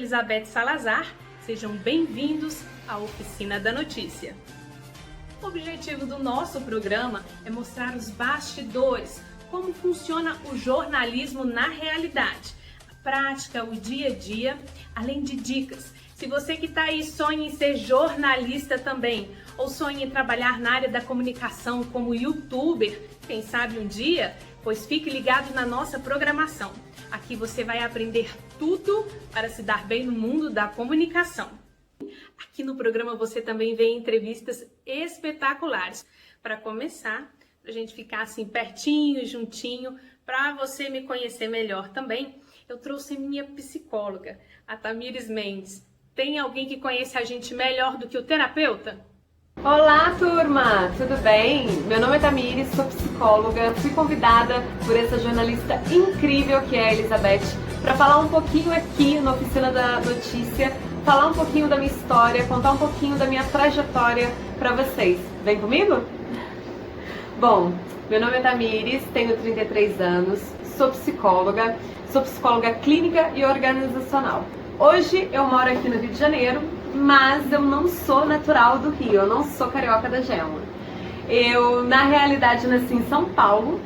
Elizabeth Salazar, sejam bem-vindos à Oficina da Notícia. O objetivo do nosso programa é mostrar os bastidores, como funciona o jornalismo na realidade, a prática, o dia a dia, além de dicas. Se você que está aí sonha em ser jornalista também, ou sonha em trabalhar na área da comunicação como youtuber, quem sabe um dia, pois fique ligado na nossa programação. Aqui você vai aprender tudo para se dar bem no mundo da comunicação. Aqui no programa você também vê entrevistas espetaculares. Para começar, para a gente ficar assim pertinho, juntinho, para você me conhecer melhor também, eu trouxe minha psicóloga, a Tamires Mendes. Tem alguém que conhece a gente melhor do que o terapeuta? Olá, turma! Tudo bem? Meu nome é Tamires, sou psicóloga. Fui convidada por essa jornalista incrível que é a Elizabeth para falar um pouquinho aqui na Oficina da Notícia, falar um pouquinho da minha história, contar um pouquinho da minha trajetória para vocês. Vem comigo? Bom, meu nome é Tamires, tenho 33 anos, sou psicóloga clínica e organizacional. Hoje eu moro aqui no Rio de Janeiro, mas eu não sou natural do Rio, eu não sou carioca da gema. Eu, na realidade, nasci em São Paulo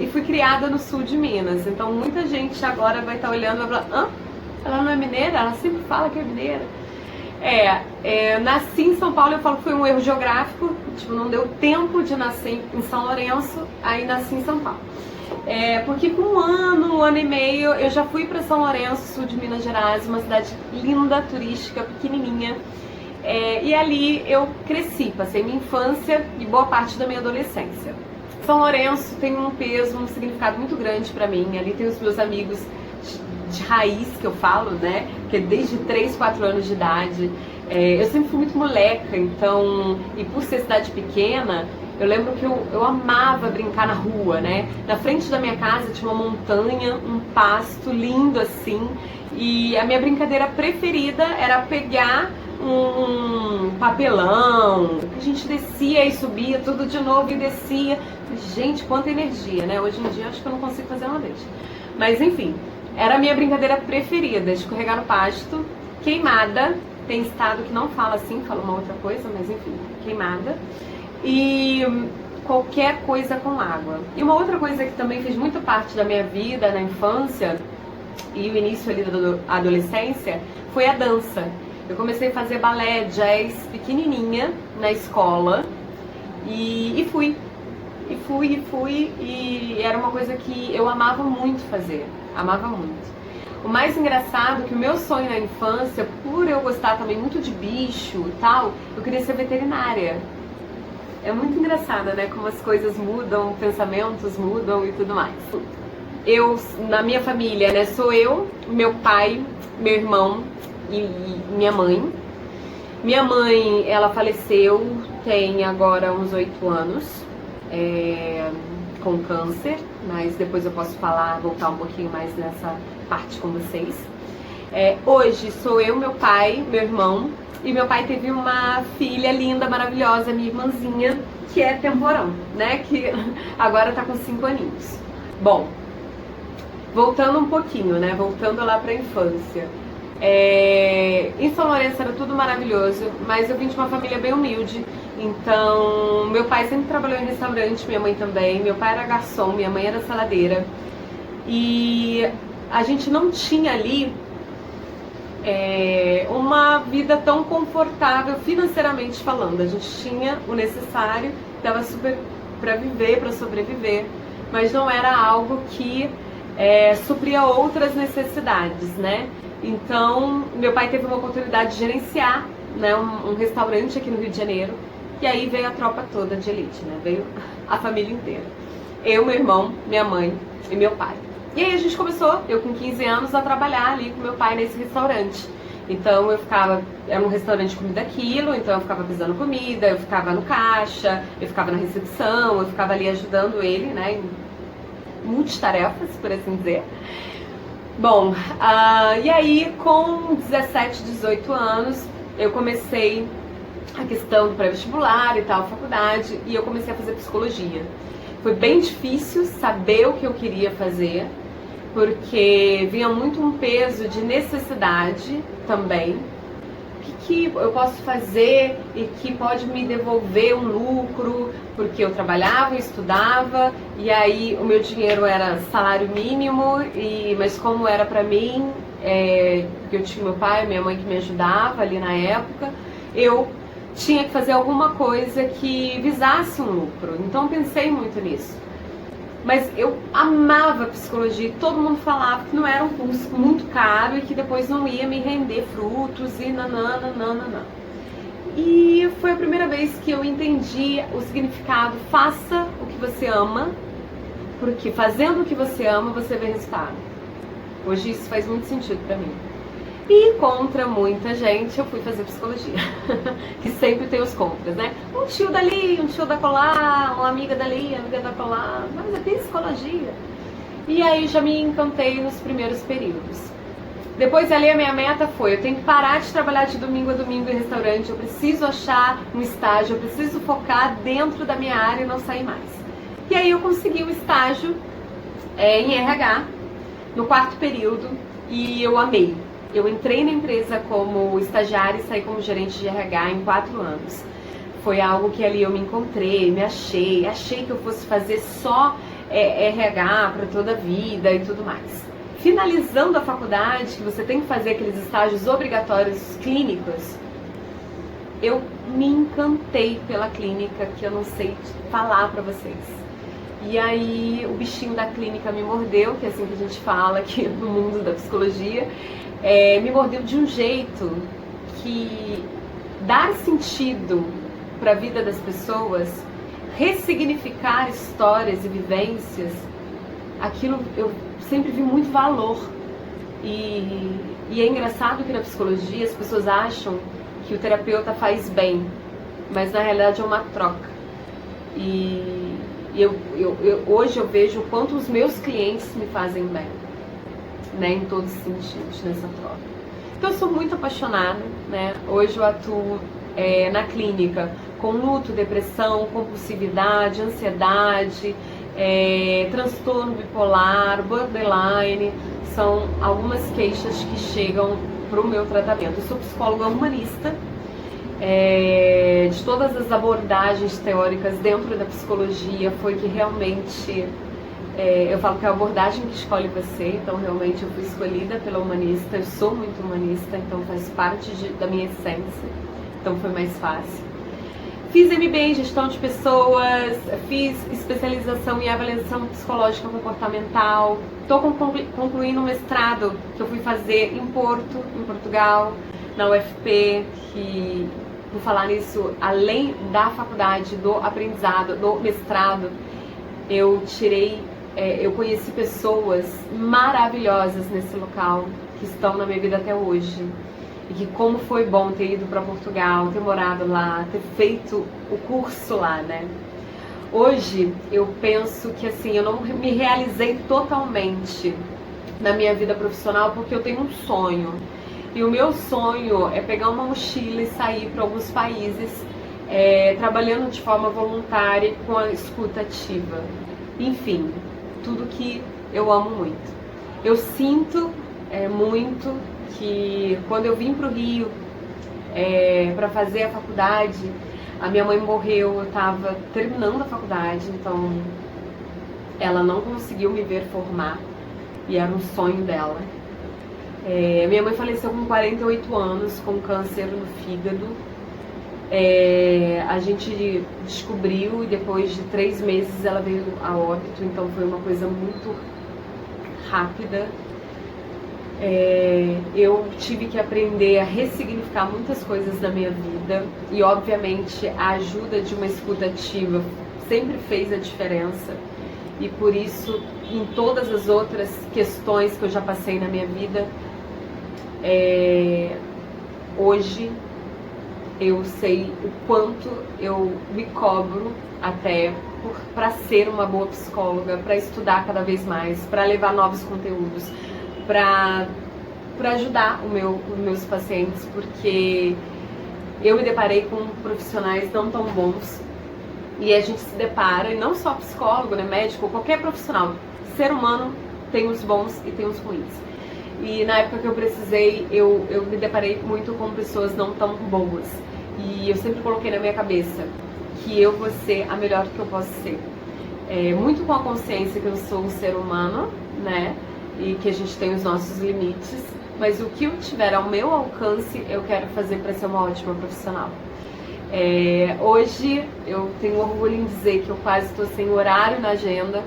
e fui criada no sul de Minas. Então muita gente agora vai estar olhando e vai falar: hã? Ela não é mineira? Ela sempre fala que é mineira. Nasci em São Paulo, eu falo que foi um erro geográfico, tipo, não deu tempo de nascer em São Lourenço, aí nasci em São Paulo. Porque com um ano e meio, eu já fui para São Lourenço, sul de Minas Gerais, uma cidade linda, turística, pequenininha. E ali eu cresci, passei minha infância e boa parte da minha adolescência. São Lourenço tem um peso, um significado muito grande para mim. Ali tem os meus amigos de raiz, que eu falo, né? Que é desde 3, 4 anos de idade. Eu sempre fui muito moleca, então, e por ser cidade pequena, eu lembro que eu amava brincar na rua, né? Na frente da minha casa tinha uma montanha, um pasto lindo assim, e a minha brincadeira preferida era pegar um papelão, a gente descia e subia tudo de novo e descia. Gente, quanta energia, né? Hoje em dia acho que eu não consigo fazer uma vez. Mas enfim, era a minha brincadeira preferida, escorregar no pasto, queimada. Tem estado que não fala assim, fala uma outra coisa, mas enfim, queimada. E qualquer coisa com água. E uma outra coisa que também fez muito parte da minha vida na infância e o início ali da adolescência foi a dança. Eu comecei a fazer balé, jazz pequenininha na escola e fui, e era uma coisa que eu amava muito fazer, amava muito. O mais engraçado é que o meu sonho na infância, por eu gostar também muito de bicho e tal, eu queria ser veterinária. É muito engraçada, né? Como as coisas mudam, pensamentos mudam e tudo mais. Eu, na minha família, né? Sou eu, meu pai, meu irmão e minha mãe. Minha mãe, ela faleceu tem agora uns 8 anos, com câncer, mas depois eu posso voltar um pouquinho mais nessa parte com vocês. Hoje sou eu, meu pai, meu irmão. E meu pai teve uma filha linda, maravilhosa, minha irmãzinha, que é temporão, né? Que agora tá com 5 aninhos. Bom, voltando um pouquinho, né? Voltando lá pra infância. Em São Lourenço era tudo maravilhoso, mas eu vim de uma família bem humilde. Então, meu pai sempre trabalhou em restaurante, minha mãe também. Meu pai era garçom, minha mãe era saladeira. E a gente não tinha ali uma vida tão confortável financeiramente falando. A gente tinha o necessário, dava super para viver, para sobreviver, mas não era algo que supria outras necessidades, né? Então, meu pai teve uma oportunidade de gerenciar, né, um restaurante aqui no Rio de Janeiro, e aí veio a tropa toda de elite, né? Veio a família inteira. Eu, meu irmão, minha mãe e meu pai. E aí a gente começou, eu com 15 anos, a trabalhar ali com meu pai nesse restaurante. Então era um restaurante de comida quilo, então eu ficava pisando comida, eu ficava no caixa, eu ficava na recepção, eu ficava ali ajudando ele, né, em multitarefas, por assim dizer. Bom, e aí com 17, 18 anos, eu comecei a questão do pré-vestibular e tal, faculdade, e eu comecei a fazer psicologia. Foi bem difícil saber o que eu queria fazer, porque vinha muito um peso de necessidade também. O que eu posso fazer e que pode me devolver um lucro, porque eu trabalhava, estudava, e aí o meu dinheiro era salário mínimo, mas como era pra mim, porque eu tinha meu pai e minha mãe que me ajudava ali na época, eu tinha que fazer alguma coisa que visasse um lucro. Então eu pensei muito nisso. Mas eu amava psicologia e todo mundo falava que não era um curso muito caro e que depois não ia me render frutos e nananana. E foi a primeira vez que eu entendi o significado: faça o que você ama, porque fazendo o que você ama você vê resultado. Hoje isso faz muito sentido pra mim. E contra muita gente eu fui fazer psicologia, que sempre tem os contras, né? Um tio dali, um tio da colar, uma amiga dali, uma amiga da colar, mas é psicologia. E aí já me encantei nos primeiros períodos. Depois ali a minha meta foi: eu tenho que parar de trabalhar de domingo a domingo em restaurante, eu preciso achar um estágio, eu preciso focar dentro da minha área e não sair mais. E aí eu consegui um estágio em RH, no 4º período, e eu amei. Eu entrei na empresa como estagiária e saí como gerente de RH em 4 anos. Foi algo que ali eu me encontrei, me achei que eu fosse fazer só RH para toda a vida e tudo mais. Finalizando a faculdade, que você tem que fazer aqueles estágios obrigatórios clínicos, eu me encantei pela clínica, que eu não sei falar para vocês. E aí o bichinho da clínica me mordeu, que é assim que a gente fala aqui no mundo da psicologia. Me mordeu de um jeito que dar sentido para a vida das pessoas, ressignificar histórias e vivências, aquilo eu sempre vi muito valor. E é engraçado que na psicologia as pessoas acham que o terapeuta faz bem, mas na realidade é uma troca. E hoje eu vejo o quanto os meus clientes me fazem bem, né, em todos os sentidos nessa troca. Então eu sou muito apaixonada, né? Hoje eu atuo na clínica com luto, depressão, compulsividade, ansiedade, transtorno bipolar, borderline. São algumas queixas que chegam para o meu tratamento. Eu sou psicóloga humanista, de todas as abordagens teóricas dentro da psicologia foi que realmente eu falo que é a abordagem que escolhe você. Então realmente eu fui escolhida pela humanista, eu sou muito humanista, então faz parte da minha essência, então foi mais fácil. Fiz MBA em gestão de pessoas, fiz especialização em avaliação psicológica comportamental, estou concluindo um mestrado que eu fui fazer em Porto, em Portugal, na UFP, que, por falar nisso, além da faculdade, do aprendizado, do mestrado, eu conheci pessoas maravilhosas nesse local, que estão na minha vida até hoje. E que como foi bom ter ido para Portugal, ter morado lá, ter feito o curso lá, né? Hoje eu penso que assim, eu não me realizei totalmente na minha vida profissional porque eu tenho um sonho. E o meu sonho é pegar uma mochila e sair para alguns países trabalhando de forma voluntária com a escuta ativa. Enfim, tudo que eu amo muito. Eu sinto muito que quando eu vim pro Rio para fazer a faculdade, a minha mãe morreu, eu estava terminando a faculdade, então ela não conseguiu me ver formar e era um sonho dela. Minha mãe faleceu com 48 anos, com câncer no fígado. A gente descobriu e depois de 3 meses ela veio a óbito, então foi uma coisa muito rápida. Eu tive que aprender a ressignificar muitas coisas na minha vida e obviamente a ajuda de uma escuta ativa sempre fez a diferença, e por isso em todas as outras questões que eu já passei na minha vida, hoje eu sei o quanto eu me cobro até para ser uma boa psicóloga, para estudar cada vez mais, para levar novos conteúdos, para ajudar os meus pacientes, porque eu me deparei com profissionais não tão bons e a gente se depara, e não só psicólogo, né, médico, qualquer profissional, ser humano tem os bons e tem os ruins. E na época que eu precisei, eu me deparei muito com pessoas não tão boas. E eu sempre coloquei na minha cabeça que eu vou ser a melhor que eu posso ser. Muito com a consciência que eu sou um ser humano, né? E que a gente tem os nossos limites. Mas o que eu tiver ao meu alcance, eu quero fazer para ser uma ótima profissional. Hoje eu tenho orgulho em dizer que eu quase estou sem horário na agenda.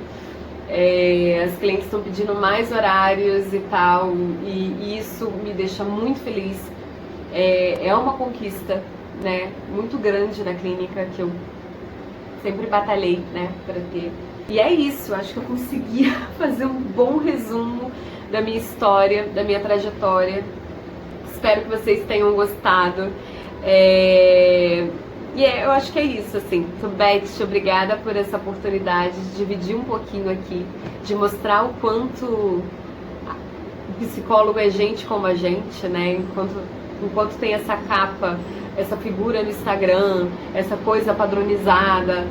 As clientes estão pedindo mais horários e tal, e isso me deixa muito feliz. É uma conquista, né, muito grande na clínica que eu sempre batalhei, né, para ter. E é isso, acho que eu consegui fazer um bom resumo da minha história, da minha trajetória. Espero que vocês tenham gostado. Eu acho que é isso, assim. Beth, obrigada por essa oportunidade de dividir um pouquinho aqui, de mostrar o quanto o psicólogo é gente como a gente, né? Enquanto tem essa capa, essa figura no Instagram, essa coisa padronizada,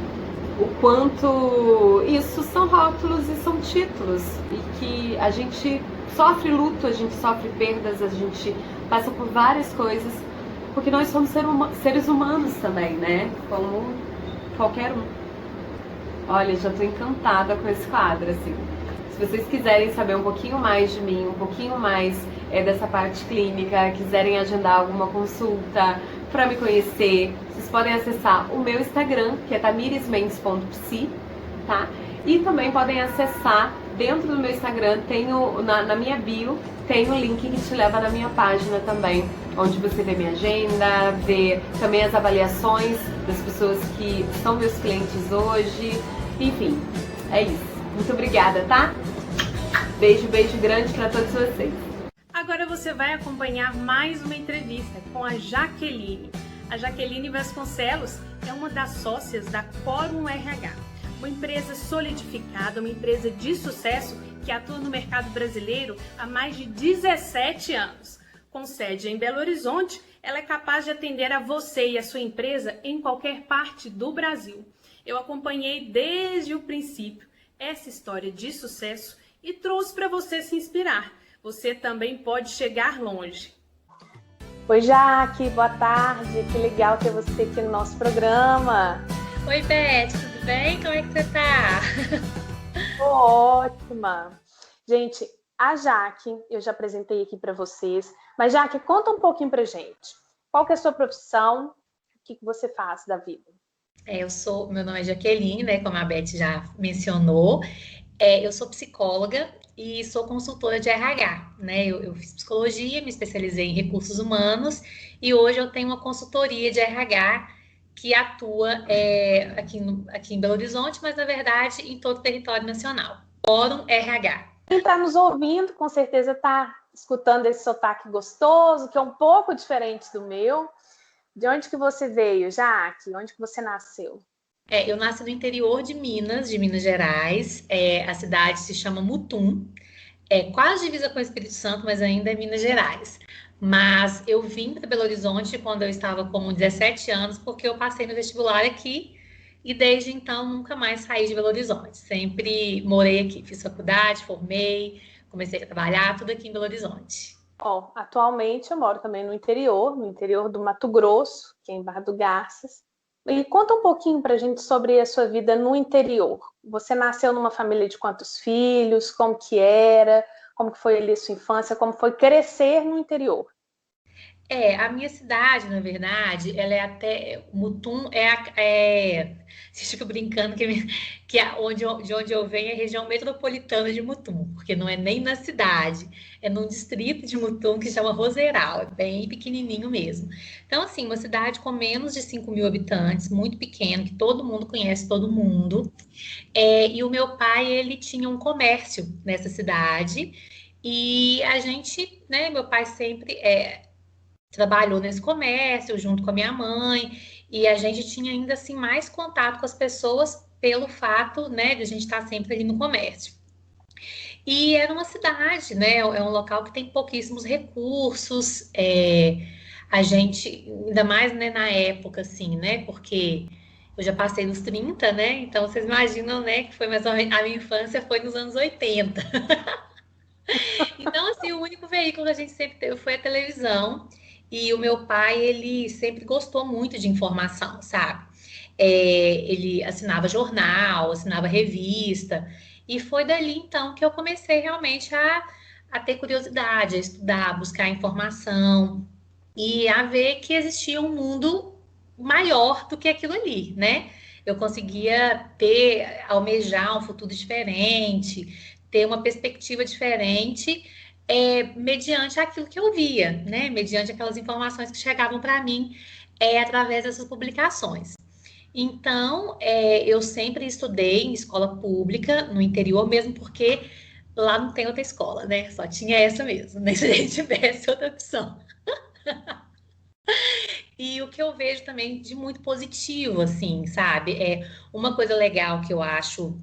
o quanto isso são rótulos e são títulos, e que a gente sofre luto, a gente sofre perdas, a gente passa por várias coisas, porque nós somos seres humanos também, né? Como qualquer um. Olha, já tô encantada com esse quadro, assim. Se vocês quiserem saber um pouquinho mais de mim, um pouquinho mais dessa parte clínica, quiserem agendar alguma consulta para me conhecer, vocês podem acessar o meu Instagram, que é tamiresmendes.psi, tá? E também podem acessar, dentro do meu Instagram, na minha bio, tem o link que te leva na minha página também, onde você vê minha agenda, vê também as avaliações das pessoas que são meus clientes hoje. Enfim, é isso. Muito obrigada, tá? Beijo, beijo grande para todos vocês. Agora você vai acompanhar mais uma entrevista com a Jaqueline. A Jaqueline Vasconcelos é uma das sócias da Quorum RH, uma empresa solidificada, uma empresa de sucesso que atua no mercado brasileiro há mais de 17 anos. Com sede em Belo Horizonte, ela é capaz de atender a você e a sua empresa em qualquer parte do Brasil. Eu acompanhei desde o princípio essa história de sucesso e trouxe para você se inspirar. Você também pode chegar longe. Oi, Jaque, boa tarde. Que legal ter você aqui no nosso programa. Oi, Beth, tudo bem? Como é que você tá? Tô ótima. Gente, a Jaque, eu já apresentei aqui para vocês, mas Jaque, conta um pouquinho pra gente. Qual que é a sua profissão? O que você faz da vida? Meu nome é Jaqueline, né, como a Beth já mencionou. Eu sou psicóloga e sou consultora de RH, né? Eu fiz psicologia, me especializei em recursos humanos e hoje eu tenho uma consultoria de RH que atua aqui em Belo Horizonte, mas na verdade em todo o território nacional. Quorum RH. Quem está nos ouvindo, com certeza está escutando esse sotaque gostoso, que é um pouco diferente do meu. De onde que você veio, Jaque? Onde que você nasceu? Eu nasci no interior de Minas Gerais. A cidade se chama Mutum. Quase divisa com o Espírito Santo, mas ainda é Minas Gerais. Mas eu vim para Belo Horizonte quando eu estava com 17 anos, porque eu passei no vestibular aqui e desde então nunca mais saí de Belo Horizonte. Sempre morei aqui, fiz faculdade, formei, comecei a trabalhar, tudo aqui em Belo Horizonte. Atualmente eu moro também no interior do Mato Grosso, que é em Barra do Garças. E conta um pouquinho pra gente sobre a sua vida no interior. Você nasceu numa família de quantos filhos? Como que era? Como que foi ali a sua infância? Como foi crescer no interior? A minha cidade, na verdade, ela é até... Mutum Vocês ficam brincando de onde eu venho é a região metropolitana de Mutum, porque não é nem na cidade, é num distrito de Mutum que chama Roseral, é bem pequenininho mesmo. Então, assim, uma cidade com menos de 5.000 habitantes, muito pequeno, que todo mundo conhece todo mundo. E o meu pai, ele tinha um comércio nessa cidade, e a gente, né, meu pai sempre... trabalhou nesse comércio junto com a minha mãe e a gente tinha ainda assim mais contato com as pessoas pelo fato, né, de a gente estar sempre ali no comércio. E era uma cidade, né, é um local que tem pouquíssimos recursos, a gente, ainda mais, né, na época, assim, né, porque eu já passei nos 30, né? Então vocês imaginam, né, que foi mais ou menos, a minha infância foi nos anos 80. Então, assim, o único veículo que a gente sempre teve foi a televisão. E o meu pai, ele sempre gostou muito de informação, sabe? Ele assinava jornal, assinava revista. E foi dali, então, que eu comecei realmente a ter curiosidade, a estudar, a buscar informação e a ver que existia um mundo maior do que aquilo ali, né? Eu conseguia almejar um futuro diferente, ter uma perspectiva diferente, mediante aquilo que eu via, né? Mediante aquelas informações que chegavam para mim, através dessas publicações. Então, eu sempre estudei em escola pública, no interior mesmo, porque lá não tem outra escola, né? Só tinha essa mesmo, né? Se a gente tivesse outra opção. E o que eu vejo também de muito positivo, assim, sabe? Uma coisa legal que eu acho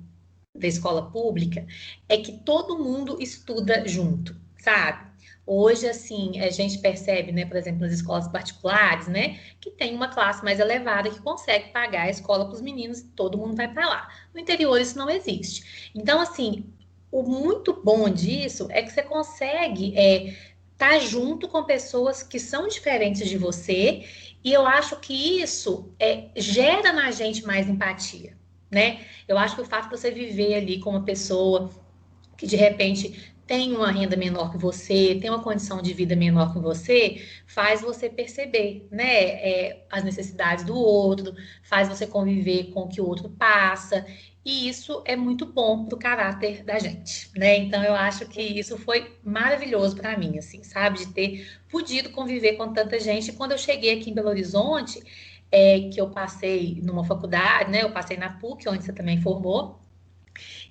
da escola pública é que todo mundo estuda junto, sabe? Hoje, assim, a gente percebe, né, por exemplo, nas escolas particulares, né, que tem uma classe mais elevada que consegue pagar a escola para os meninos e todo mundo vai para lá. No interior isso não existe. Então, assim, o muito bom disso é que você consegue estar junto com pessoas que são diferentes de você, e eu acho que isso gera na gente mais empatia, né? Eu acho que o fato de você viver ali com uma pessoa que de repente tem uma renda menor que você, tem uma condição de vida menor que você, faz você perceber, né, as necessidades do outro, faz você conviver com o que o outro passa, e isso é muito bom pro caráter da gente, né? Então eu acho que isso foi maravilhoso para mim, assim, sabe, de ter podido conviver com tanta gente. E quando eu cheguei aqui em Belo Horizonte, que eu passei numa faculdade, né? Eu passei na PUC, onde você também formou,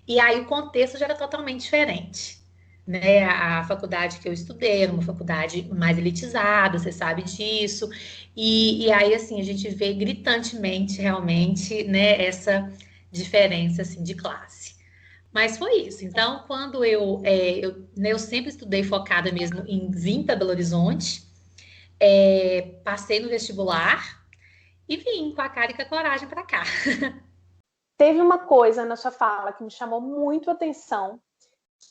e aí o contexto já era totalmente diferente, né? A faculdade que eu estudei era uma faculdade mais elitizada, você sabe disso, e aí, assim, a gente vê gritantemente, realmente, né, essa diferença, assim, de classe. Mas foi isso. Então, quando eu sempre estudei focada mesmo em vir para Belo Horizonte, passei no vestibular e vim com a cara e com a coragem para cá. Teve uma coisa na sua fala que me chamou muito a atenção,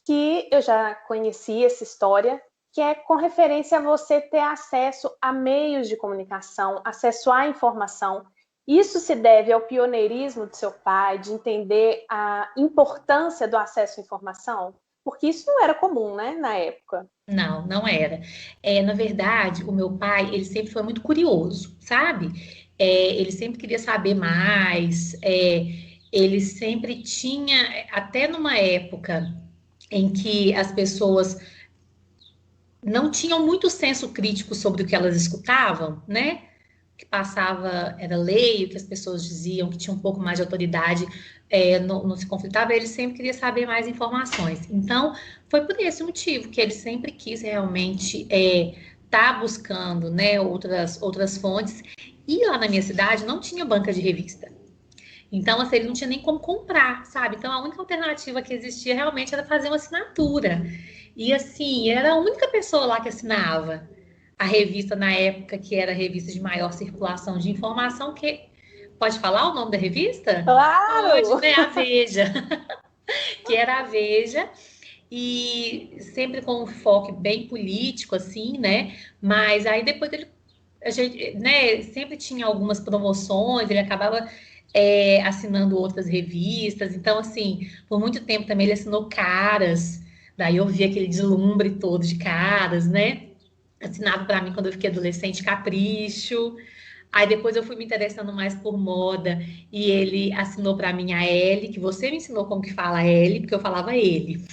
que eu já conheci essa história, que é com referência a você ter acesso a meios de comunicação, acesso à informação. Isso se deve ao pioneirismo do seu pai, de entender a importância do acesso à informação? Porque isso não era comum, né, na época. Não, não era. Na verdade, o meu pai, ele sempre foi muito curioso, sabe? Ele sempre queria saber mais, ele sempre tinha, até numa época em que as pessoas não tinham muito senso crítico sobre o que elas escutavam, né? O que passava era lei, o que as pessoas diziam, que tinha um pouco mais de autoridade, não se conflitava, ele sempre queria saber mais informações. Então, foi por esse motivo que ele sempre quis realmente estar buscando, né, outras fontes. E lá na minha cidade não tinha banca de revista. Então, assim, ele não tinha nem como comprar, sabe? Então, a única alternativa que existia realmente era fazer uma assinatura. E, assim, era a única pessoa lá que assinava a revista na época, que era a revista de maior circulação de informação, que... Pode falar o nome da revista? Claro! Pode, né? A Veja. Que era a Veja. E sempre com um foco bem político, assim, né? Mas aí depois a gente, né, sempre tinha algumas promoções, ele acabava assinando outras revistas. Então, assim, por muito tempo também ele assinou Caras, daí eu vi aquele deslumbre todo de Caras, né? Assinava para mim quando eu fiquei adolescente Capricho. Aí depois eu fui me interessando mais por moda e ele assinou para mim a Elle, que você me ensinou como que fala Elle, porque eu falava ele.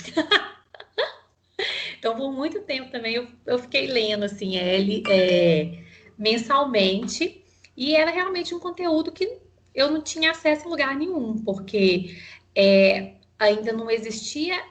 Então, por muito tempo também eu fiquei lendo assim Elle mensalmente, e era realmente um conteúdo que eu não tinha acesso em lugar nenhum, porque ainda não existia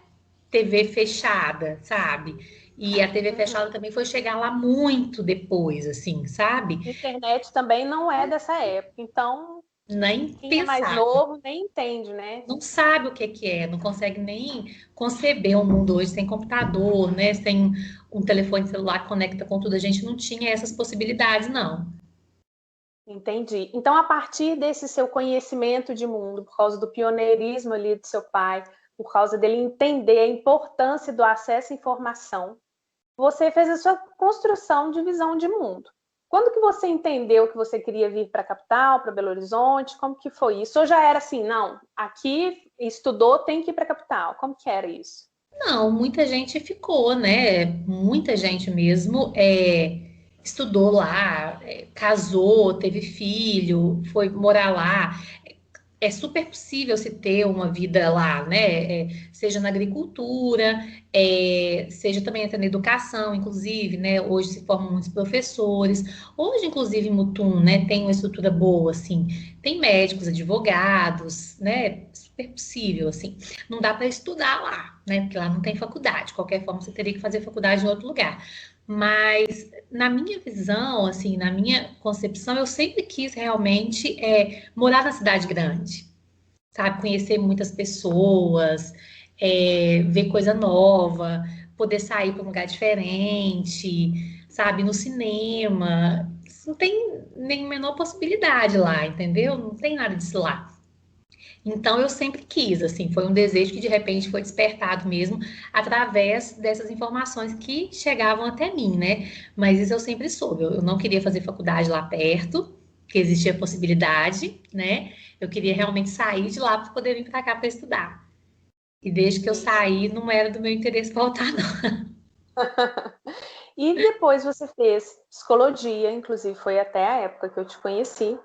TV fechada, sabe? E a TV fechada também foi chegar lá muito depois, assim, sabe? A internet também não é dessa época, então Nem quem é mais pensar. novo nem entende, né? Não sabe o que é, não consegue nem conceber o mundo hoje sem computador, né? Sem um telefone celular que conecta com tudo. A gente não tinha essas possibilidades, não. Entendi. Então, a partir desse seu conhecimento de mundo, por causa do pioneirismo ali do seu pai, por causa dele entender a importância do acesso à informação, você fez a sua construção de visão de mundo. Quando que você entendeu que você queria vir para a capital, para Belo Horizonte? Como que foi isso? Ou já era assim, não, aqui estudou, tem que ir para a capital? Como que era isso? Não, muita gente ficou, né? Muita gente mesmo estudou lá, casou, teve filho, foi morar lá. É super possível se ter uma vida lá, né? Seja na agricultura, seja também até na educação, inclusive, né? Hoje se formam muitos professores. Hoje, inclusive, em Mutum, né? Tem uma estrutura boa, assim. Tem médicos, advogados, né? Super possível, assim. Não dá para estudar lá, né? Porque lá não tem faculdade. De qualquer forma, você teria que fazer faculdade em outro lugar. Mas na minha visão, assim, na minha concepção, eu sempre quis realmente morar na cidade grande, sabe? Conhecer muitas pessoas, ver coisa nova, poder sair para um lugar diferente, sabe? No cinema. Isso não tem nem menor possibilidade lá, entendeu? Não tem nada disso lá. Então eu sempre quis, assim, foi um desejo que de repente foi despertado mesmo através dessas informações que chegavam até mim, né? Mas isso eu sempre soube. Eu não queria fazer faculdade lá perto, que existia a possibilidade, né? Eu queria realmente sair de lá para poder vir para cá para estudar. E desde que eu saí, não era do meu interesse voltar, não. E depois você fez psicologia, inclusive foi até a época que eu te conheci,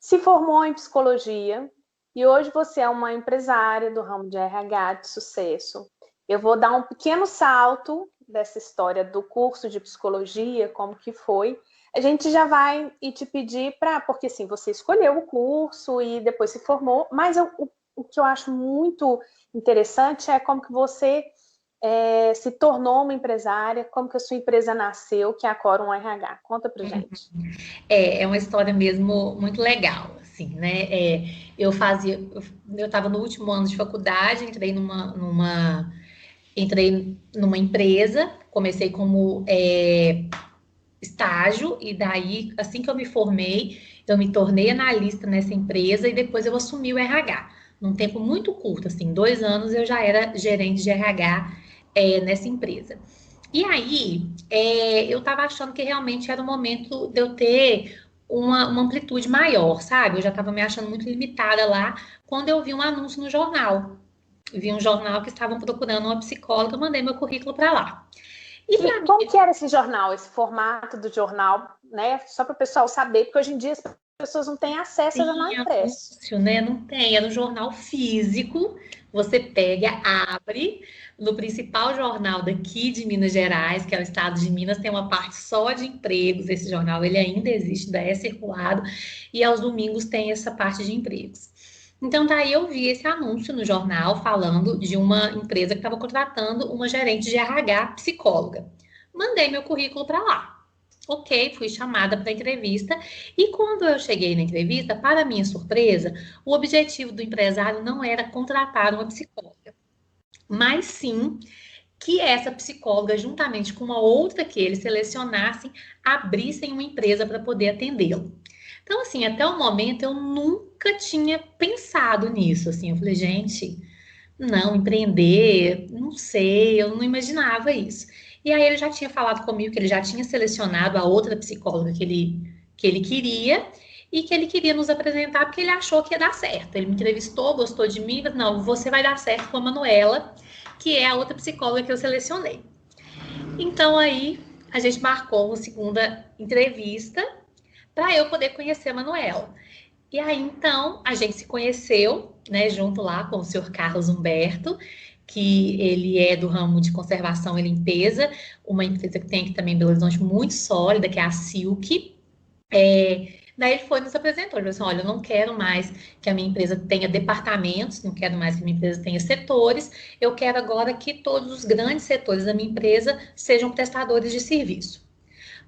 se formou em psicologia e hoje você é uma empresária do ramo de RH de sucesso. Eu vou dar um pequeno salto dessa história do curso de psicologia, como que foi. A gente já vai e te pedir porque assim, você escolheu o curso e depois se formou, mas o que eu acho muito interessante é como que você se tornou uma empresária, como que a sua empresa nasceu, que é a Quorum RH. Conta pra gente. É uma história mesmo muito legal, assim, né? Eu estava no último ano de faculdade, entrei numa empresa, comecei como estágio, e daí, assim que eu me formei, eu me tornei analista nessa empresa e depois eu assumi o RH. Num tempo muito curto, assim, 2 anos eu já era gerente de RH nessa empresa. E aí, eu estava achando que realmente era o momento de eu ter uma amplitude maior, sabe? Eu já estava me achando muito limitada lá, quando eu vi um anúncio no jornal. Vi um jornal que estavam procurando uma psicóloga, mandei meu currículo para lá. E E como que era esse jornal, esse formato do jornal, né? Só para o pessoal saber, porque hoje em dia as pessoas não têm acesso ao jornal impresso. anúncio, né? Não tem, é no jornal físico. Você pega, abre. No principal jornal daqui de Minas Gerais, que é o estado de Minas, tem uma parte só de empregos. Esse jornal ele ainda existe, ainda é circulado, e aos domingos tem essa parte de empregos. Então, daí eu vi esse anúncio no jornal falando de uma empresa que estava contratando uma gerente de RH psicóloga. Mandei meu currículo para lá. Ok, fui chamada para a entrevista. E quando eu cheguei na entrevista, para minha surpresa, o objetivo do empresário não era contratar uma psicóloga, mas sim que essa psicóloga, juntamente com uma outra que eles selecionassem, abrissem uma empresa para poder atendê-lo. Então, assim, até o momento eu nunca tinha pensado nisso. Assim, eu falei, gente, não, empreender, não sei, eu não imaginava isso. E aí ele já tinha falado comigo que ele já tinha selecionado a outra psicóloga que ele queria e que ele queria nos apresentar porque ele achou que ia dar certo. Ele me entrevistou, gostou de mim, mas não, você vai dar certo com a Manuela, que é a outra psicóloga que eu selecionei. Então aí a gente marcou uma segunda entrevista para eu poder conhecer a Manuela. E aí, então, a gente se conheceu, né, junto lá com o senhor Carlos Humberto, que ele é do ramo de conservação e limpeza, uma empresa que tem aqui também em Belo Horizonte muito sólida, que é a Silk. Daí ele foi e nos apresentou, ele falou assim, olha, eu não quero mais que a minha empresa tenha departamentos, não quero mais que a minha empresa tenha setores, eu quero agora que todos os grandes setores da minha empresa sejam prestadores de serviço.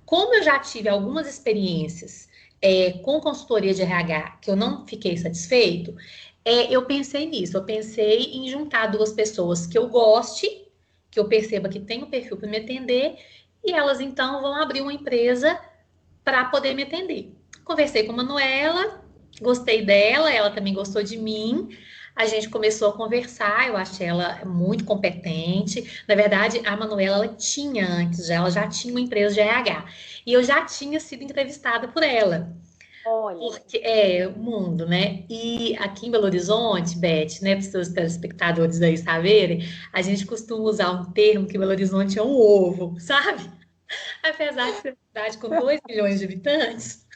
Como eu já tive algumas experiências com consultoria de RH que eu não fiquei satisfeito, eu pensei nisso. Eu pensei em juntar duas pessoas que eu goste, que eu perceba que tem um perfil para me atender, e elas então vão abrir uma empresa para poder me atender. Conversei com a Manuela, gostei dela, ela também gostou de mim. A gente começou a conversar, eu achei ela muito competente. Na verdade, a Manuela, ela tinha antes, ela já tinha uma empresa de RH. E eu já tinha sido entrevistada por ela. Olha, Porque é o mundo, né? E aqui em Belo Horizonte, Beth, né, para os seus telespectadores aí saberem, a gente costuma usar um termo que Belo Horizonte é um ovo, sabe? Apesar de ser uma cidade com 2 milhões de habitantes,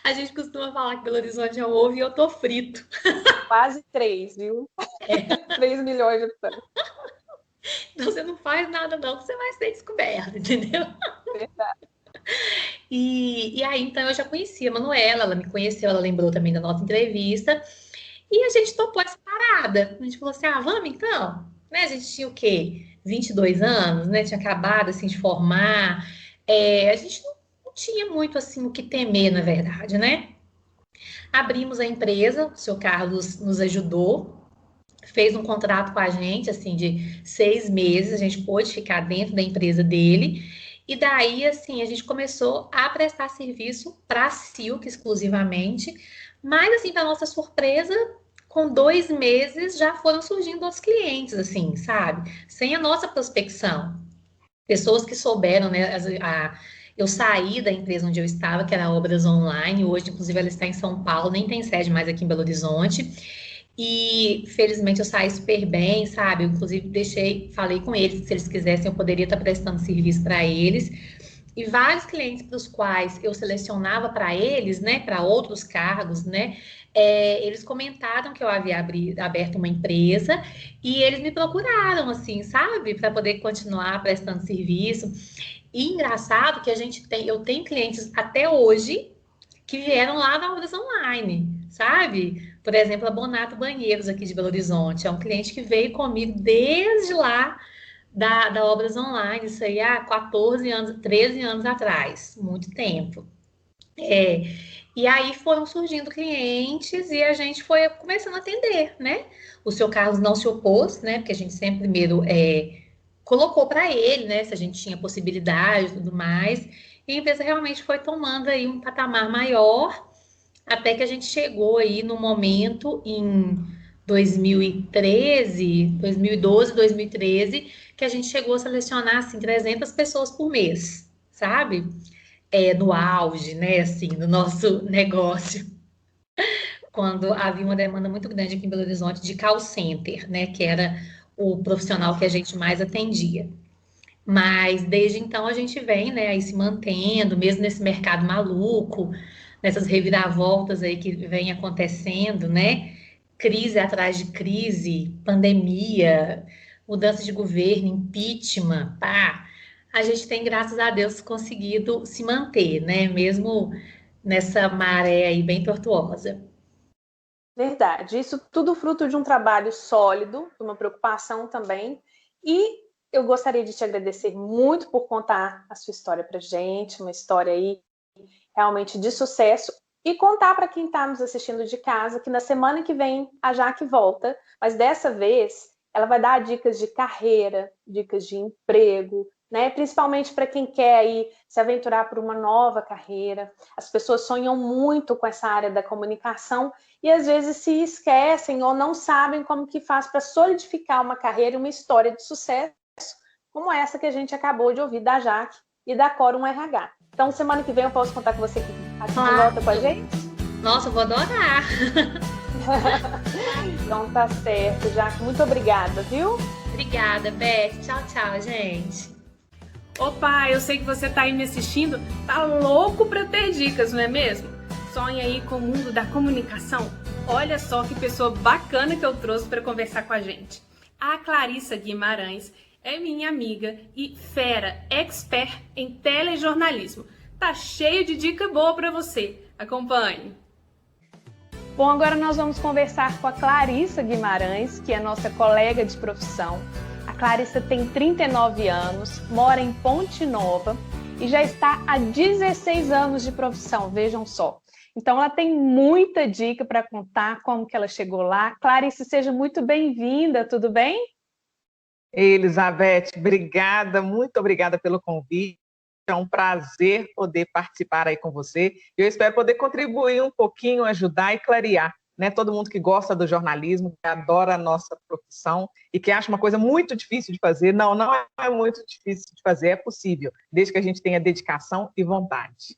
a gente costuma falar que Belo Horizonte é um ovo e eu tô frito. quase 3, viu? 3 milhões de habitantes. Então você não faz nada não, você vai ser descoberto, entendeu? Verdade. E aí, então, eu já conhecia a Manuela, ela me conheceu, ela lembrou também da nossa entrevista, e a gente topou essa parada. A gente falou assim, vamos então? Né? A gente tinha o quê? 22 anos, né? Tinha acabado, assim, de formar. A gente não tinha muito, assim, o que temer, na verdade, né? Abrimos a empresa, o seu Carlos nos ajudou, fez um contrato com a gente, assim, de 6 meses, a gente pôde ficar dentro da empresa dele, e daí, assim, a gente começou a prestar serviço para a Silk exclusivamente, mas, assim, para nossa surpresa, com 2 meses já foram surgindo outros clientes, assim, sabe? Sem a nossa prospecção. Pessoas que souberam, né? Eu saí da empresa onde eu estava, que era a Obras Online, hoje, inclusive, ela está em São Paulo, nem tem sede mais aqui em Belo Horizonte. E felizmente eu saí super bem, sabe? Eu, inclusive, falei com eles que se eles quisessem, eu poderia estar prestando serviço para eles. E vários clientes para os quais eu selecionava para eles, né, para outros cargos, né, eles comentaram que eu havia aberto uma empresa e eles me procuraram, assim, sabe, para poder continuar prestando serviço. E engraçado que eu tenho clientes até hoje que vieram lá da Obras Online, sabe? Por exemplo, a Bonato Banheiros aqui de Belo Horizonte, é um cliente que veio comigo desde lá da Obras Online, isso aí há 14 anos, 13 anos atrás, muito tempo. É, e aí foram surgindo clientes e a gente foi começando a atender, né? O seu Carlos não se opôs, né? Porque a gente sempre primeiro colocou para ele, né? Se a gente tinha possibilidade e tudo mais. E a empresa realmente foi tomando aí um patamar maior, até que a gente chegou aí no momento em 2013, 2012, 2013, que a gente chegou a selecionar assim 300 pessoas por mês, sabe? No auge, né, assim, do nosso negócio, quando havia uma demanda muito grande aqui em Belo Horizonte de call center, né, que era o profissional que a gente mais atendia. Mas desde então a gente vem, né, aí se mantendo, mesmo nesse mercado maluco, nessas reviravoltas aí que vem acontecendo, né? Crise atrás de crise, pandemia, mudança de governo, impeachment, pá. A gente tem, graças a Deus, conseguido se manter, né? Mesmo nessa maré aí bem tortuosa. Verdade. Isso tudo fruto de um trabalho sólido, de uma preocupação também. E eu gostaria de te agradecer muito por contar a sua história para gente, uma história aí realmente de sucesso. E contar para quem está nos assistindo de casa que na semana que vem a Jaque volta, mas dessa vez ela vai dar dicas de carreira, dicas de emprego, né? Principalmente para quem quer aí se aventurar por uma nova carreira. As pessoas sonham muito com essa área da comunicação e às vezes se esquecem ou não sabem como que faz para solidificar uma carreira e uma história de sucesso como essa que a gente acabou de ouvir da Jaque e da Quorum RH. Então, semana que vem eu posso contar com você aqui de volta com a gente? Nossa, eu vou adorar! Então tá certo, Jaque. Muito obrigada, viu? Obrigada, Beth. Tchau, tchau, gente. Opa, eu sei que você tá aí me assistindo, tá louco para ter dicas, não é mesmo? Sonha aí com o mundo da comunicação? Olha só que pessoa bacana que eu trouxe para conversar com a gente. A Clarissa Guimarães é minha amiga e fera, expert em telejornalismo. Tá cheio de dica boa para você. Acompanhe. Bom, agora nós vamos conversar com a Clarissa Guimarães, que é nossa colega de profissão. A Clarissa tem 39 anos, mora em Ponte Nova e já está há 16 anos de profissão, vejam só. Então ela tem muita dica para contar como que ela chegou lá. Clarissa, seja muito bem-vinda, tudo bem? Elizabeth, obrigada, muito obrigada pelo convite. É um prazer poder participar aí com você. Eu espero poder contribuir um pouquinho, ajudar e clarear, né? Todo mundo que gosta do jornalismo, que adora a nossa profissão e que acha uma coisa muito difícil de fazer. Não, não é muito difícil de fazer, é possível, desde que a gente tenha dedicação e vontade.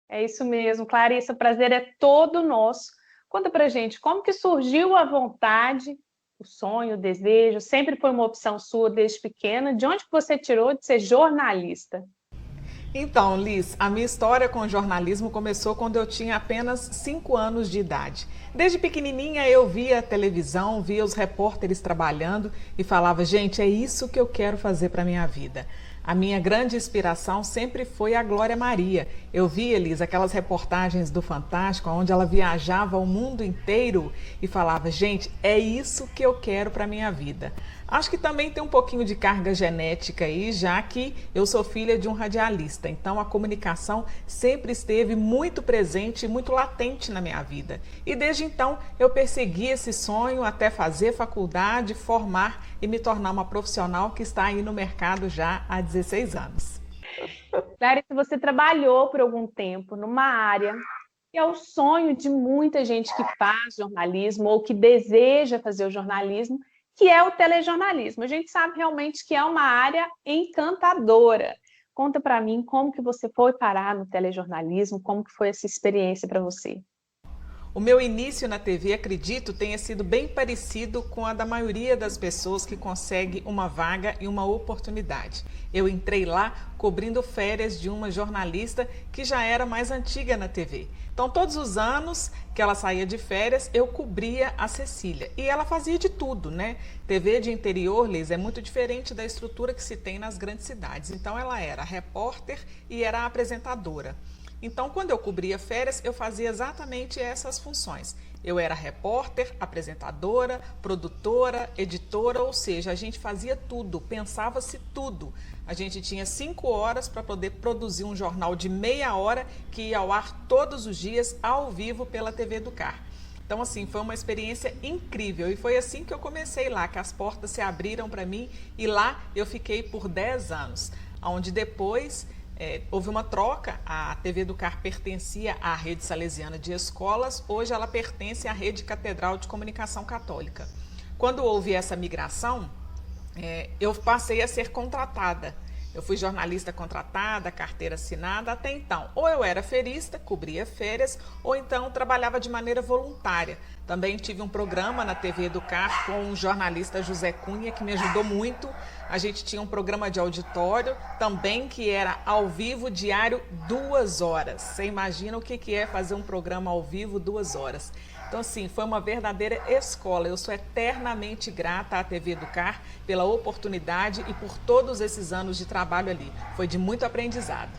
É isso mesmo, Clarissa, o prazer é todo nosso. Conta pra gente, como que surgiu a vontade, o sonho, o desejo? Sempre foi uma opção sua desde pequena? De onde que você tirou de ser jornalista? Então, Liz, a minha história com o jornalismo começou quando eu tinha apenas 5 anos de idade. Desde pequenininha eu via a televisão, via os repórteres trabalhando e falava, gente, é isso que eu quero fazer para minha vida. A minha grande inspiração sempre foi a Glória Maria. Eu via, Liz, aquelas reportagens do Fantástico, onde ela viajava o mundo inteiro e falava, gente, é isso que eu quero para minha vida. Acho que também tem um pouquinho de carga genética aí, já que eu sou filha de um radialista. Então a comunicação sempre esteve muito presente e muito latente na minha vida. E desde então eu persegui esse sonho até fazer faculdade, formar e me tornar uma profissional que está aí no mercado já há 16 anos. Clarissa, você trabalhou por algum tempo numa área que é o sonho de muita gente que faz jornalismo ou que deseja fazer o jornalismo, que é o telejornalismo. A gente sabe realmente que é uma área encantadora. Conta para mim como que você foi parar no telejornalismo, como que foi essa experiência para você? O meu início na TV, acredito, tenha sido bem parecido com a da maioria das pessoas que consegue uma vaga e uma oportunidade. Eu entrei lá cobrindo férias de uma jornalista que já era mais antiga na TV. Então, todos os anos que ela saía de férias, eu cobria a Cecília. E ela fazia de tudo, né? TV de interior, Liz, é muito diferente da estrutura que se tem nas grandes cidades. Então, ela era repórter e era apresentadora. Então, quando eu cobria férias, eu fazia exatamente essas funções. Eu era repórter, apresentadora, produtora, editora, ou seja, a gente fazia tudo, pensava-se tudo. A gente tinha 5 horas para poder produzir um jornal de meia hora que ia ao ar todos os dias, ao vivo, pela TV Educar. Então, assim, foi uma experiência incrível e foi assim que eu comecei lá, que as portas se abriram para mim e lá eu fiquei por 10 anos, onde depois... houve uma troca, a TV Educar pertencia à Rede Salesiana de Escolas, hoje ela pertence à Rede Catedral de Comunicação Católica. Quando houve essa migração, eu passei a ser contratada. Eu fui jornalista contratada, carteira assinada, até então. Ou eu era ferista, cobria férias, ou então trabalhava de maneira voluntária. Também tive um programa na TV Educar com o jornalista José Cunha, que me ajudou muito. A gente tinha um programa de auditório também, que era ao vivo, diário, 2 horas. Você imagina o que é fazer um programa ao vivo 2 horas. Então, assim, foi uma verdadeira escola. Eu sou eternamente grata à TV Educar pela oportunidade e por todos esses anos de trabalho ali. Foi de muito aprendizado.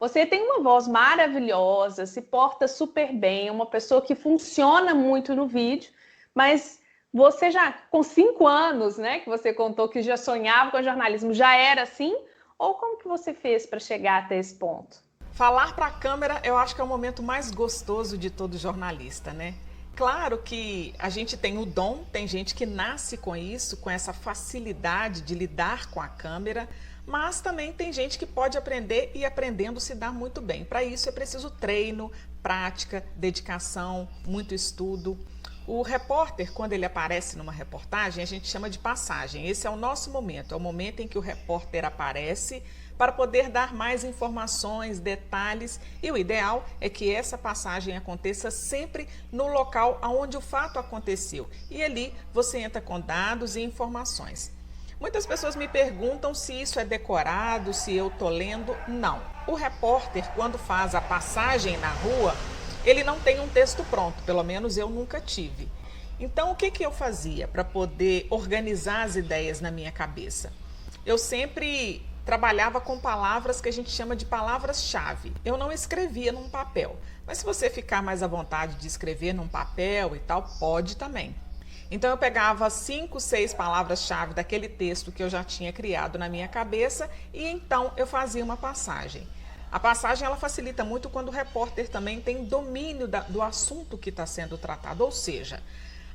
Você tem uma voz maravilhosa, se porta super bem, é uma pessoa que funciona muito no vídeo, mas você já, com 5 anos, né, que você contou que já sonhava com jornalismo, já era assim? Ou como que você fez para chegar até esse ponto? Falar para a câmera, eu acho que é o momento mais gostoso de todo jornalista, né? Claro que a gente tem o dom, tem gente que nasce com isso, com essa facilidade de lidar com a câmera, mas também tem gente que pode aprender e aprendendo se dar muito bem. Para isso é preciso treino, prática, dedicação, muito estudo. O repórter, quando ele aparece numa reportagem, a gente chama de passagem. Esse é o nosso momento, é o momento em que o repórter aparece para poder dar mais informações, detalhes, e o ideal é que essa passagem aconteça sempre no local onde o fato aconteceu. E ali você entra com dados e informações. Muitas pessoas me perguntam se isso é decorado, se eu estou lendo. Não. O repórter, quando faz a passagem na rua, ele não tem um texto pronto, pelo menos eu nunca tive. Então, o que eu fazia para poder organizar as ideias na minha cabeça? Eu sempre trabalhava com palavras que a gente chama de palavras-chave. Eu não escrevia num papel, mas se você ficar mais à vontade de escrever num papel e tal, pode também. Então eu pegava 5, 6 palavras-chave daquele texto que eu já tinha criado na minha cabeça e então eu fazia uma passagem. A passagem ela facilita muito quando o repórter também tem domínio do assunto que está sendo tratado, ou seja,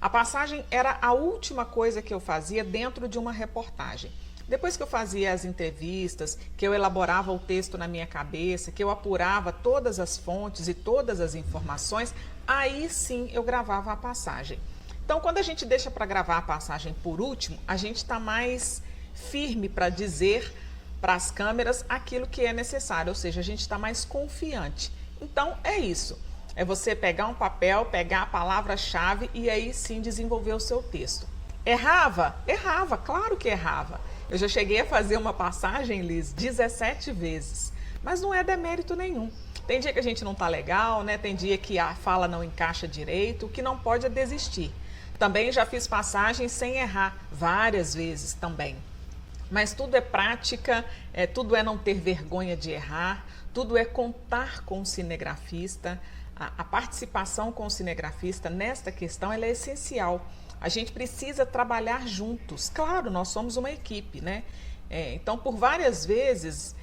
a passagem era a última coisa que eu fazia dentro de uma reportagem. Depois que eu fazia as entrevistas, que eu elaborava o texto na minha cabeça, que eu apurava todas as fontes e todas as informações, aí sim eu gravava a passagem. Então, quando a gente deixa para gravar a passagem por último, a gente está mais firme para dizer para as câmeras aquilo que é necessário, ou seja, a gente está mais confiante. Então, é isso. É você pegar um papel, pegar a palavra-chave e aí sim desenvolver o seu texto. Errava? Errava, claro que errava. Eu já cheguei a fazer uma passagem, Liz, 17 vezes, mas não é demérito nenhum. Tem dia que a gente não tá legal, né? Tem dia que a fala não encaixa direito, o que não pode é desistir. Também já fiz passagens sem errar, várias vezes também. Mas tudo é prática, tudo é não ter vergonha de errar, tudo é contar com o cinegrafista. A participação com o cinegrafista nesta questão ela é essencial. A gente precisa trabalhar juntos. Claro, nós somos uma equipe, né? Então, por várias vezes,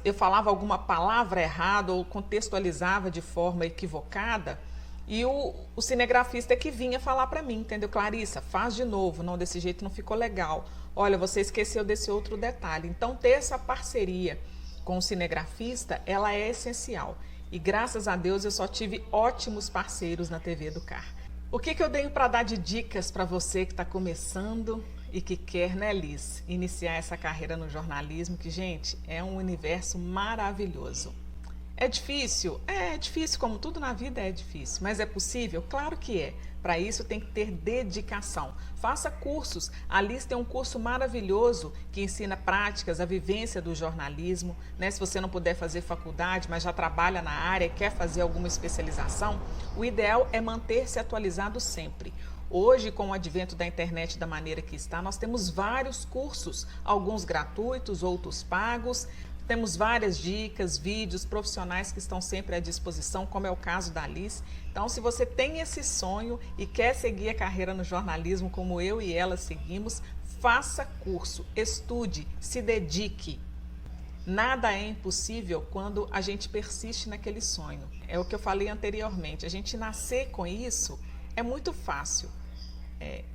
eu falava alguma palavra errada ou contextualizava de forma equivocada e o cinegrafista é que vinha falar para mim, entendeu? Clarissa, faz de novo, não, desse jeito não ficou legal. Olha, você esqueceu desse outro detalhe. Então, ter essa parceria com o cinegrafista, ela é essencial. E graças a Deus eu só tive ótimos parceiros na TV Educar. O que eu tenho para dar de dicas para você que está começando e que quer, né, Liz, iniciar essa carreira no jornalismo, que, gente, é um universo maravilhoso. É difícil? É difícil, como tudo na vida é difícil, mas é possível? Claro que é. Para isso tem que ter dedicação. Faça cursos. A Liz tem um curso maravilhoso que ensina práticas, a vivência do jornalismo, né? Se você não puder fazer faculdade, mas já trabalha na área e quer fazer alguma especialização, o ideal é manter-se atualizado sempre. Hoje, com o advento da internet da maneira que está, nós temos vários cursos, alguns gratuitos, outros pagos. Temos várias dicas, vídeos profissionais que estão sempre à disposição, como é o caso da Liz. Então, se você tem esse sonho e quer seguir a carreira no jornalismo como eu e ela seguimos, faça curso, estude, se dedique. Nada é impossível quando a gente persiste naquele sonho. É o que eu falei anteriormente, a gente nascer com isso é muito fácil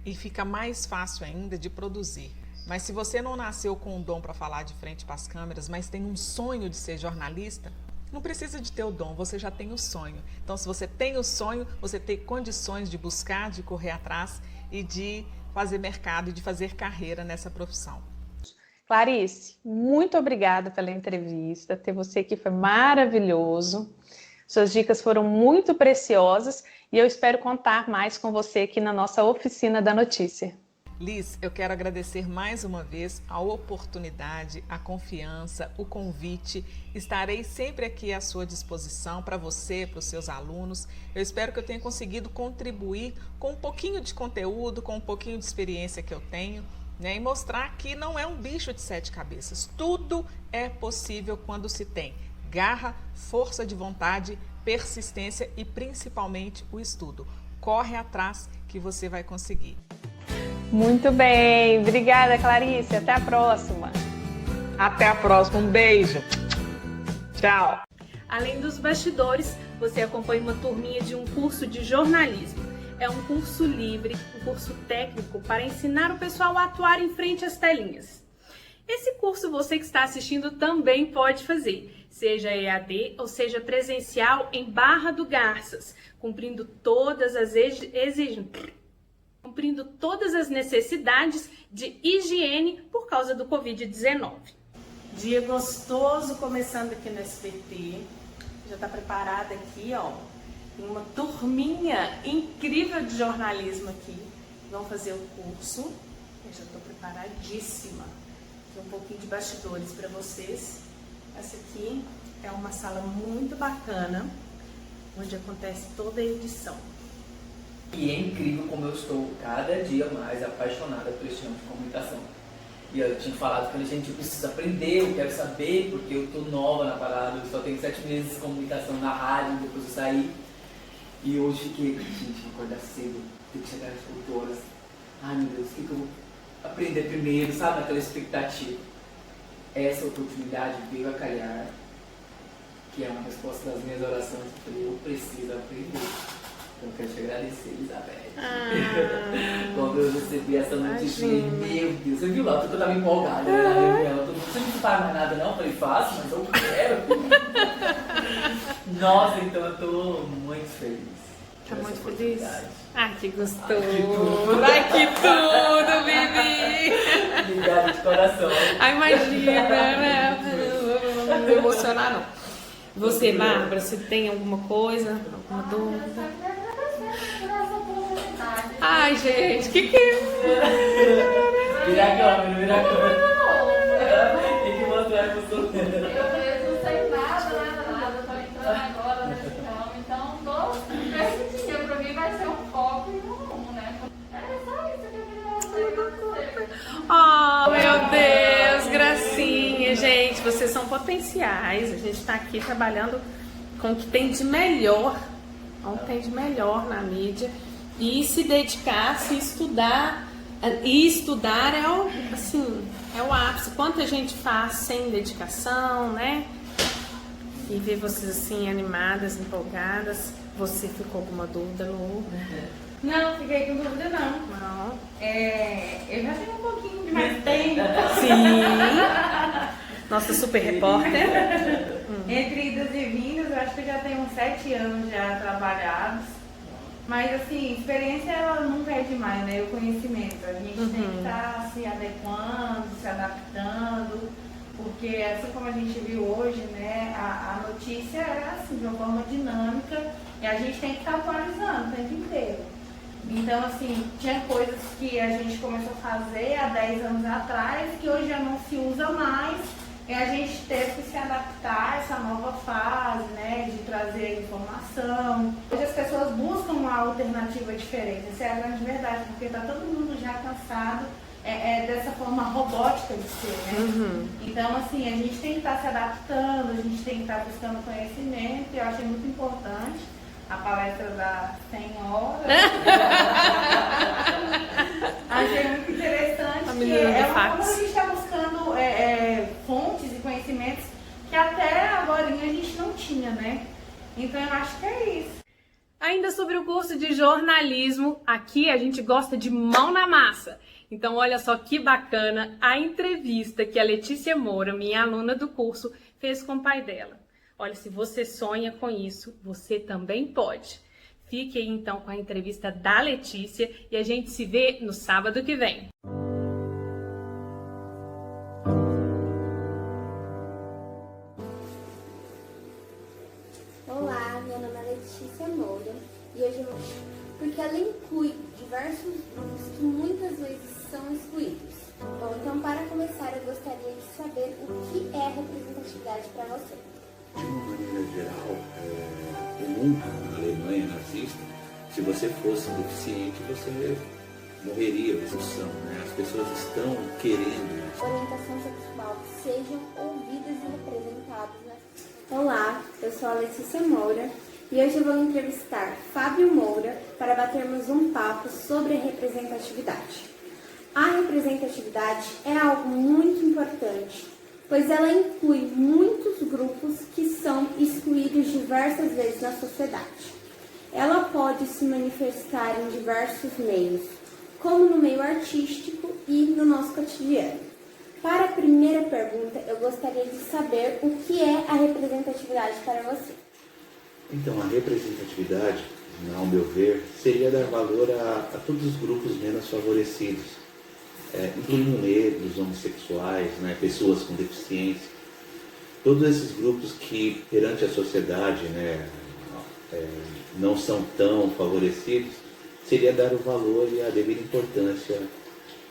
e fica mais fácil ainda de produzir. Mas se você não nasceu com um dom para falar de frente para as câmeras, mas tem um sonho de ser jornalista, não precisa de ter o dom, você já tem o sonho. Então, se você tem o sonho, você tem condições de buscar, de correr atrás e de fazer mercado e de fazer carreira nessa profissão. Clarice, muito obrigada pela entrevista. Ter você aqui foi maravilhoso. Suas dicas foram muito preciosas e eu espero contar mais com você aqui na nossa Oficina da Notícia. Liz, eu quero agradecer mais uma vez a oportunidade, a confiança, o convite. Estarei sempre aqui à sua disposição para você, para os seus alunos. Eu espero que eu tenha conseguido contribuir com um pouquinho de conteúdo, com um pouquinho de experiência que eu tenho, né, e mostrar que não é um bicho de 7 cabeças. Tudo é possível quando se tem garra, força de vontade, persistência e principalmente o estudo. Corre atrás que você vai conseguir. Muito bem, obrigada, Clarice. Até a próxima. Até a próxima, um beijo. Tchau. Além dos bastidores, você acompanha uma turminha de um curso de jornalismo. É um curso livre, um curso técnico para ensinar o pessoal a atuar em frente às telinhas. Esse curso você que está assistindo também pode fazer, seja EAD ou seja presencial em Barra do Garças, cumprindo todas as necessidades de higiene por causa do Covid-19. Dia gostoso começando aqui no SBT. Já está preparada aqui, ó. Tem uma turminha incrível de jornalismo aqui. Vão fazer o curso. Eu já estou preparadíssima. Tem um pouquinho de bastidores para vocês. Essa aqui é uma sala muito bacana, onde acontece toda a edição. E é incrível como eu estou cada dia mais apaixonada por esse ramo de comunicação. E eu tinha falado que gente, eu preciso aprender, eu quero saber, porque eu estou nova na parada, eu só tenho 7 meses de comunicação na rádio, depois eu saí. E hoje fiquei, gente, vou acordar cedo, tem que chegar às 8 horas. Ai meu Deus, o que eu vou aprender primeiro, sabe, naquela expectativa. Essa oportunidade veio a calhar, que é uma resposta das minhas orações, eu falei, eu preciso aprender. Eu quero te agradecer, Elizabeth. Quando eu recebi essa notícia, meu Deus, você viu lá, porque eu tava empolgada na reunião. Você não faz mais nada não? Eu falei, faço, mas eu quero. Nossa, então eu tô muito feliz. Tá muito feliz? Ai, que gostoso. Ai, que tudo, Bibi. Obrigada de coração. Ai, imagina, né? Não vou me emocionar, não. Você, Bárbara, você tem alguma coisa? Alguma dúvida? Ai, gente, que é? Vira a câmera. Tem que mostrar a emoção. Eu não sei nada. Eu tô entrando agora nesse ramo, então esse dia pra mim vai ser um foco e um rumo, né? É só isso que eu queria fazer. Oh, meu Deus, gracinha, gente, vocês são potenciais. A gente tá aqui trabalhando com o que tem de melhor, na mídia. E se dedicar, se estudar, e estudar é o ápice. Quanta gente faz sem dedicação, né? E ver vocês assim animadas, empolgadas. Você ficou com alguma dúvida, Lu? Não, fiquei com dúvida não. Não. Eu já tenho um pouquinho de mais tempo. Sim. Nossa super repórter. Entre idas e vindas, eu acho que eu já tenho uns 7 anos já trabalhados. Mas assim, experiência ela nunca é demais, né? O conhecimento. A gente tem que estar se adequando, se adaptando, porque assim como a gente viu hoje, né? A notícia era assim, de uma forma dinâmica, e a gente tem que estar atualizando o tempo inteiro. Então, assim, tinha coisas que a gente começou a fazer há 10 anos atrás, que hoje já não se usa mais, e a gente teve que se adaptar a essa nova fase, né, de trazer informação. Hoje as pessoas buscam uma alternativa diferente, essa é a grande verdade, porque está todo mundo já cansado dessa forma robótica de ser, né? Então, assim, a gente tem que estar se adaptando, a gente tem que estar buscando conhecimento, e eu achei muito importante a palestra da senhora. Achei muito interessante, que é uma forma a gente está buscando fontes e conhecimentos que até agora a gente não tinha, né? Então eu acho que é isso. Ainda sobre o curso de jornalismo, aqui a gente gosta de mão na massa. Então olha só que bacana a entrevista que a Letícia Moura, minha aluna do curso, fez com o pai dela. Olha, se você sonha com isso, você também pode. Fique aí então com a entrevista da Letícia e a gente se vê no sábado que vem. Olá, meu nome é Letícia Moura e hoje eu vou... Porque ela inclui diversos grupos que muitas vezes são excluídos. Bom, então para começar eu gostaria de saber o que é representatividade para você. De uma maneira geral, o mundo na Alemanha nazista, se você fosse deficiente, você morreria de expulsão, né? As pessoas estão querendo Orientação sexual que sejam ouvidas e representadas, né? Olá, eu sou a Letícia Moura e hoje eu vou entrevistar Fábio Moura para batermos um papo sobre a representatividade. A representatividade é algo muito importante, pois ela inclui muitos grupos que são excluídos diversas vezes na sociedade. Ela pode se manifestar em diversos meios, como no meio artístico e no nosso cotidiano. Para a primeira pergunta, eu gostaria de saber o que é a representatividade para você. Então, a representatividade, ao meu ver, seria dar valor a todos os grupos menos favorecidos, incluindo negros, homossexuais, né, pessoas com deficiência, todos esses grupos que perante a sociedade, né, não são tão favorecidos, seria dar o valor e a devida importância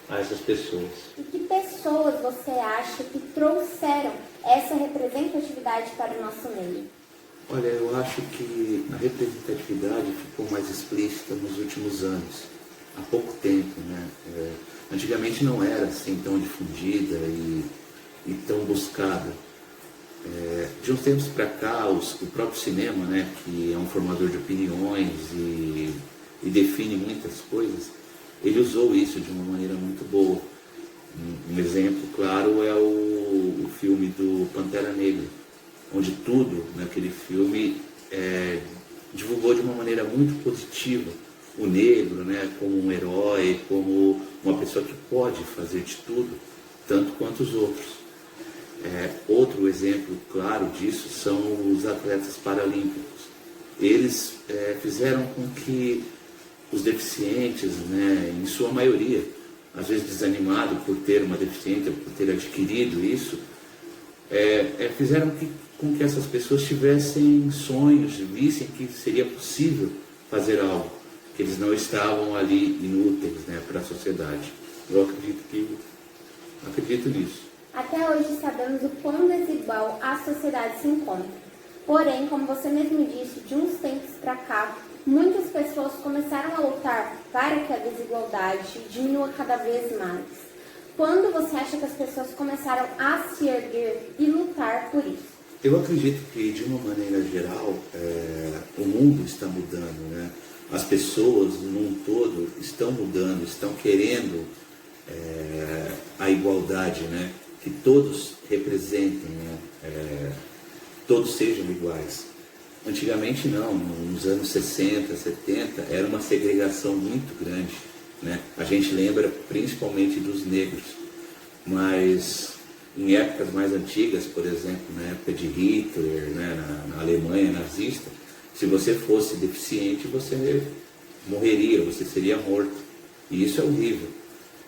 a essas pessoas. E que pessoas você acha que trouxeram essa representatividade para o nosso meio? Olha, eu acho que a representatividade ficou mais explícita nos últimos anos, há pouco tempo, né? Antigamente não era assim tão difundida e tão buscada. De uns tempos para cá, o próprio cinema, né, que é um formador de opiniões e define muitas coisas, ele usou isso de uma maneira muito boa. Um exemplo claro é o filme do Pantera Negra, onde tudo naquele filme divulgou de uma maneira muito positiva o negro, né, como um herói, como uma pessoa que pode fazer de tudo, tanto quanto os outros. Outro exemplo claro disso são os atletas paralímpicos. Eles fizeram com que os deficientes, né, em sua maioria, às vezes desanimado por ter uma deficiência, por ter adquirido isso, fizeram com que essas pessoas tivessem sonhos, vissem que seria possível fazer algo, que eles não estavam ali inúteis, né, para a sociedade. Eu acredito nisso. Até hoje sabemos o quão desigual a sociedade se encontra. Porém, como você mesmo disse, de uns tempos para cá, muitas pessoas começaram a lutar para que a desigualdade diminua cada vez mais. Quando você acha que as pessoas começaram a se erguer e lutar por isso? Eu acredito que, de uma maneira geral, o mundo está mudando, né? As pessoas, num todo, estão mudando, estão querendo a igualdade, né? Que todos representem, né? Todos sejam iguais. Antigamente não, nos anos 60, 70, era uma segregação muito grande, né? A gente lembra principalmente dos negros, mas em épocas mais antigas, por exemplo, na época de Hitler, né, na Alemanha nazista, se você fosse deficiente, você morreria, você seria morto. E isso é horrível.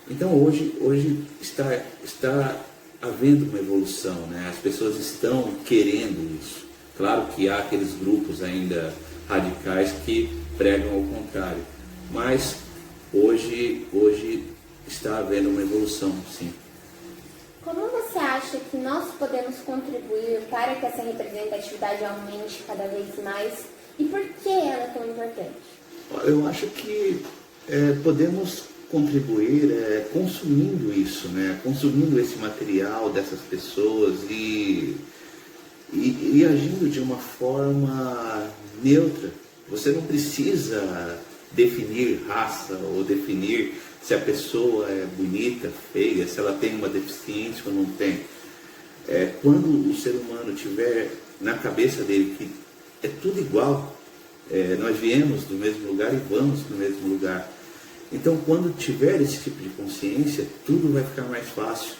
Então hoje está havendo uma evolução, né? As pessoas estão querendo isso. Claro que há aqueles grupos ainda radicais que pregam ao contrário, mas hoje está havendo uma evolução, sim. Como você acha que nós podemos contribuir para que essa representatividade aumente cada vez mais e por que ela é tão importante? Eu acho que podemos contribuir consumindo isso, né? Consumindo esse material dessas pessoas e agindo de uma forma neutra. Você não precisa definir raça ou definir se a pessoa é bonita, feia, se ela tem uma deficiência ou não tem. Quando o ser humano tiver na cabeça dele que é tudo igual, nós viemos do mesmo lugar e vamos do mesmo lugar. Então, quando tiver esse tipo de consciência, tudo vai ficar mais fácil.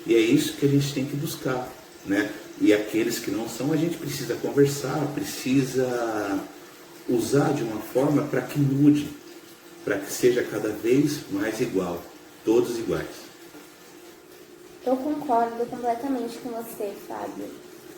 E é isso que a gente tem que buscar, né? E aqueles que não são, a gente precisa conversar, precisa usar de uma forma para que mude, para que seja cada vez mais igual, todos iguais. Eu concordo completamente com você, Fábio.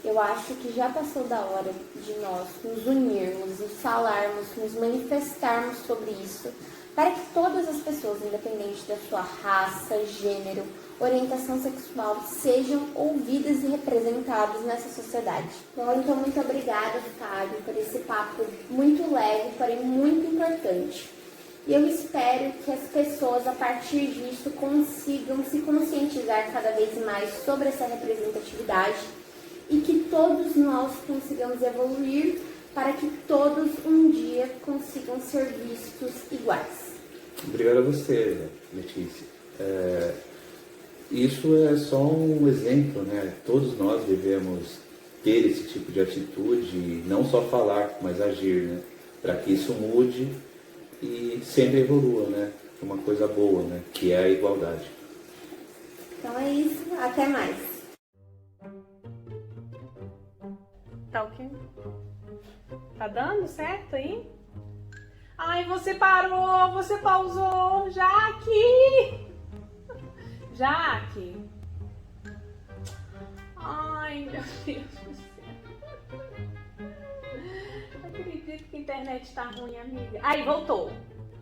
Eu acho que já passou da hora de nós nos unirmos, nos falarmos, nos manifestarmos sobre isso, para que todas as pessoas, independente da sua raça, gênero, orientação sexual, sejam ouvidas e representadas nessa sociedade. Bom, então muito obrigada, Fábio, por esse papo muito leve, porém muito importante. E eu espero que as pessoas, a partir disso, consigam se conscientizar cada vez mais sobre essa representatividade e que todos nós consigamos evoluir para que todos um dia consigam ser vistos iguais. Obrigado a você, Letícia. Isso é só um exemplo, né? Todos nós devemos ter esse tipo de atitude, e não só falar, mas agir, né? Para que isso mude e sempre evolua, né? Uma coisa boa, né? Que é a igualdade. Então é isso, até mais. Tá ok? Tá dando certo aí? Ai, você parou, você pausou, Jaque! Jaque! Ai, meu Deus do céu. Não acredito que a internet tá ruim, amiga. Aí, voltou.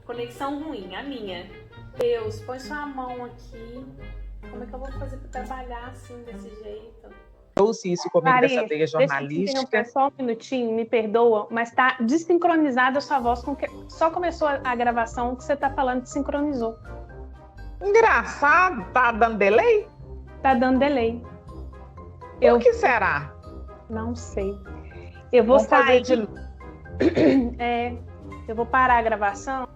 Conexão ruim, a minha. Deus, põe sua mão aqui. Como é que eu vou fazer pra trabalhar assim, desse jeito? Trouxe isso comigo dessa veia jornalística. Só um minutinho, me perdoa, mas tá desincronizada a sua voz. Só começou a gravação que você tá falando, sincronizou. Engraçado, tá dando delay? Tá dando delay. O que será? Não sei. Eu vou Vamos fazer sair. Eu vou parar a gravação.